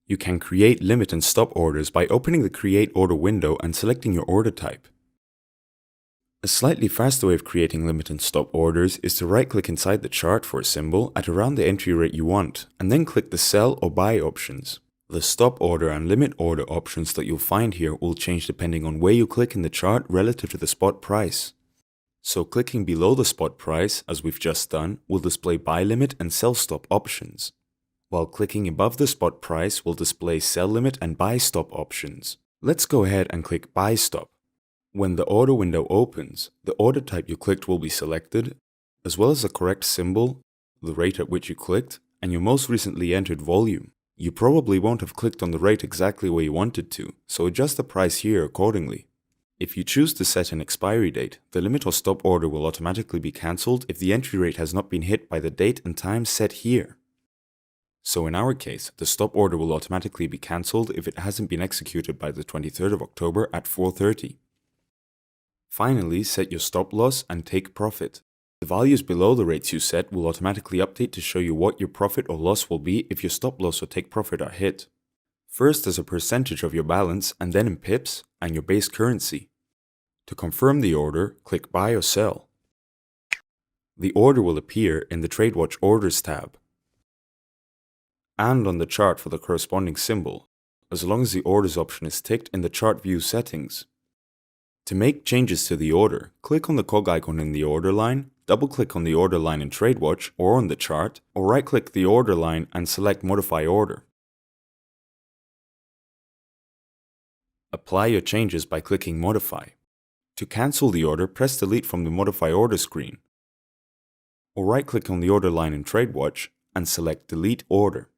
You can create limit and stop orders by opening the Create Order window and selecting your order type. A slightly faster way of creating limit and stop orders is to right-click inside the chart for a symbol at around the entry rate you want, and then click the Sell or Buy options. The stop order and limit order options that you'll find here will change depending on where you click in the chart relative to the spot price. So clicking below the spot price, as we've just done, will display Buy Limit and Sell Stop options, while clicking above the spot price will display Sell Limit and Buy Stop options. Let's go ahead and click Buy Stop. When the order window opens, the order type you clicked will be selected, as well as the correct symbol, the rate at which you clicked, and your most recently entered volume. You probably won't have clicked on the rate exactly where you wanted to, so adjust the price here accordingly. If you choose to set an expiry date, the limit or stop order will automatically be cancelled if the entry rate has not been hit by the date and time set here. So in our case, the stop order will automatically be cancelled if it hasn't been executed by the 23rd of October at 4:30. Finally, set your stop loss and take profit. The values below the rates you set will automatically update to show you what your profit or loss will be if your stop loss or take profit are hit. First as a percentage of your balance and then in pips and your base currency. To confirm the order, click Buy or Sell. The order will appear in the TradeWatch Orders tab and on the chart for the corresponding symbol, as long as the Orders option is ticked in the Chart View settings. To make changes to the order, click on the cog icon in the order line, double-click on the order line in TradeWatch or on the chart, or right-click the order line and select Modify Order. Apply your changes by clicking Modify. To cancel the order, press Delete from the Modify Order screen, or right-click on the order line in TradeWatch and select Delete Order.